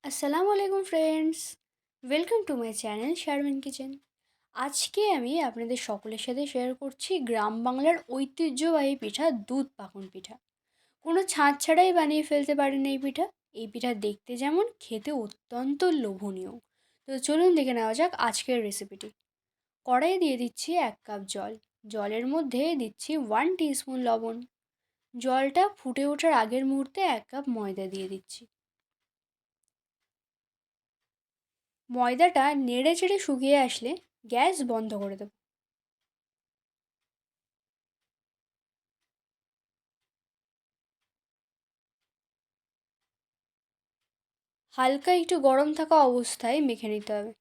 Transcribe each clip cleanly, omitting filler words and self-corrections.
আসসালামু আলাইকুম friends, welcome to my channel Sharmin kitchen. আজকে আমি আপনাদের সকলের সাথে শেয়ার করছি গ্রাম বাংলার ঐতিহ্যবাহী পিঠা দুধ পাকন পিঠা। কোনো ছাঁচ ছাড়াই বানিয়ে ফেলতে পারেন এই পিঠা। এই পিঠা দেখতে যেমন, খেতে অত্যন্ত লোভনীয়। তো চলুন দেখে নেওয়া যাক আজকের রেসিপিটি। কড়াইয়ে দিয়ে দিচ্ছি 1 কাপ জল। জলের মধ্যে দিচ্ছি 1 টিস্পুন লবণ। জলটা ফুটে ওঠার আগের মুহূর্তে 1 কাপ ময়দা দিয়ে দিচ্ছি। ময়দাটা নেড়ে চেড়ে শুকিয়ে আসলে গ্যাস বন্ধ করে দেব। হালকা একটু গরম থাকা অবস্থায় মেখে নিতে হবে।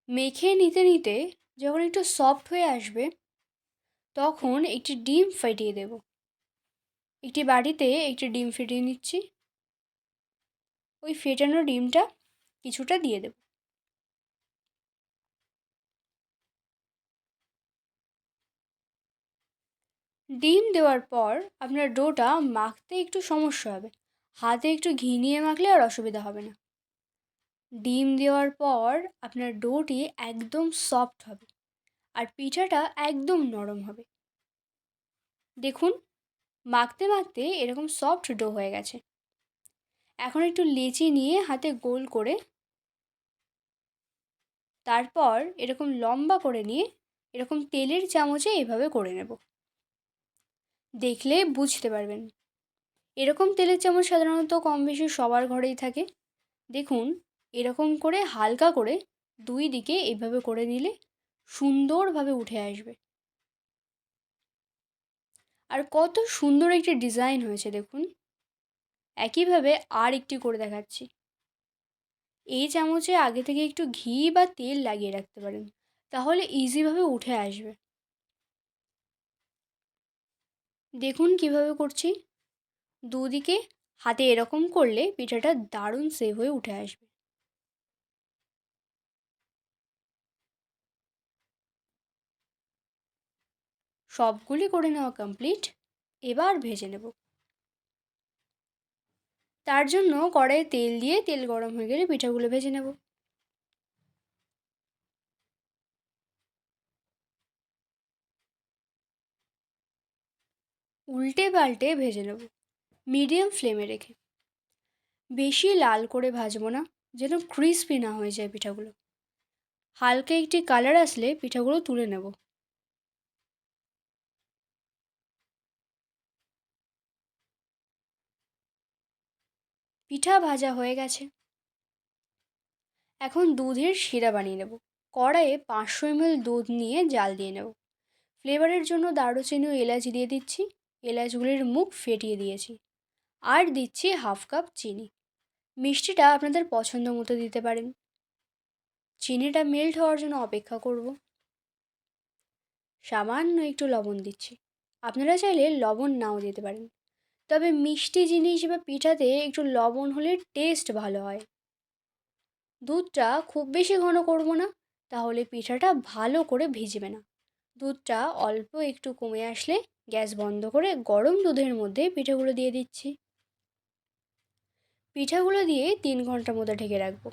মেখে নিতে নিতে যখন একটু সফট হয়ে আসবে, তখন একটি ডিম ফাটিয়ে দেব। একটি বাটিতে একটি ডিম ফেটিয়ে নিচ্ছি। ওই ফেটানো ডিমটা কিছুটা দিয়ে দেব। ডিম দেওয়ার পর আপনার ডোটা মাখতে একটু সমস্যা হবে। হাতে একটু ঘি নিয়ে মাখলে আর অসুবিধা হবে না। ডিম দেওয়ার পর আপনার ডোটি একদম সফট হবে আর পিঠাটা একদম নরম হবে। দেখুন, মাখতে মাখতে এরকম সফট ডো হয়ে গেছে। এখন একটু লেচি নিয়ে হাতে গোল করে, তারপর এরকম লম্বা করে নিয়ে এরকম তেলের চামচে এভাবে করে নেব। দেখলে বুঝতে পারবেন। এরকম তেলের চামচ সাধারণত কম বেশি সবার ঘরেই থাকে। দেখুন, এরকম করে হালকা করে দুই দিকে এভাবে করে নিলে সুন্দরভাবে উঠে আসবে। আর কত সুন্দর একটি ডিজাইন হয়েছে দেখুন। একইভাবে আর একটি করে দেখাচ্ছি। এই চামচে আগে থেকে একটু ঘি বা তেল লাগিয়ে রাখতে পারেন, তাহলে ইজিভাবে উঠে আসবে। দেখুন কিভাবে করছি। দুদিকে হাতে এরকম করলে পিঠাটা দারুণ সেভ হয়ে উঠে আসবে। সবগুলি করে নেওয়া কমপ্লিট। এবার ভেজে নেব। তার জন্য কড়াইয়ে তেল দিয়ে তেল গরম হয়ে গেলে পিঠাগুলো ভেজে নেব। উল্টে পাল্টে ভেজে নেব, মিডিয়াম ফ্লেমে রেখে। বেশি লাল করে ভাজবো না, যেন ক্রিস্পি না হয়ে যায় পিঠাগুলো। হালকা একটি কালার আসলে পিঠাগুলো তুলে নেব। পিঠা ভাজা হয়ে গেছে। এখন দুধের শিরা বানিয়ে নেব। কড়াইয়ে 500 ml দুধ নিয়ে জাল দিয়ে নেব। ফ্লেভারের জন্য দারুচিনি ও এলাচ দিয়ে দিচ্ছি। এলাচগুলির মুখ ফেটিয়ে দিয়েছি। আর দিচ্ছি 1/2 কাপ চিনি। মিষ্টিটা আপনাদের পছন্দ মতো দিতে পারেন। চিনিটা মেল্ট হওয়ার জন্য অপেক্ষা করব। সামান্য একটু লবণ দিচ্ছি। আপনারা চাইলে লবণ নাও দিতে পারেন, তবে মিষ্টি জিনিস বা পিঠাতে একটু লবণ হলে টেস্ট ভালো হয়। দুধটা খুব বেশি ঘন করব না, তাহলে পিঠাটা ভালো করে ভিজবে না। দুধটা অল্প একটু কমে আসলে গ্যাস বন্ধ করে গরম দুধের মধ্যে পিঠাগুলো দিয়ে দিচ্ছি। পিঠাগুলো দিয়ে 3 ঘন্টা মতো ঢেকে রাখবো।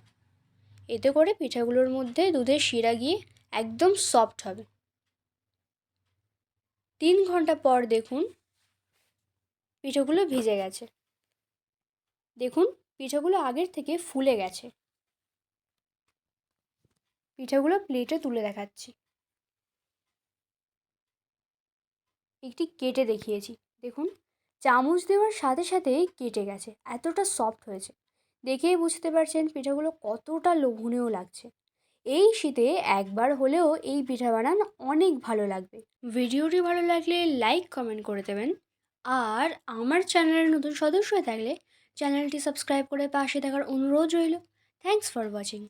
এতে করে পিঠাগুলোর মধ্যে দুধের শিরা গিয়ে একদম সফট হবে। 3 ঘন্টা পর দেখুন পিঠাগুলো ভিজে গেছে। দেখুন, পিঠাগুলো আগের থেকে ফুলে গেছে। পিঠাগুলো প্লেটে তুলে দেখাচ্ছি। একটি কেটে দেখিয়েছি। দেখুন, চামচ দেওয়ার সাথে সাথেই কেটে গেছে, এতটা সফট হয়েছে। দেখেই বুঝতে পারছেন পিঠাগুলো কতটা লোভনীয় লাগছে। এই শীতে একবার হলেও এই পিঠা বানান, অনেক ভালো লাগবে। ভিডিওটি ভালো লাগলে লাইক কমেন্ট করে দেবেন। আর আমার চ্যানেলের নতুন সদস্য হয়ে থাকলে চ্যানেলটি সাবস্ক্রাইব করে পাশে থাকার অনুরোধ রইল। Thanks for watching.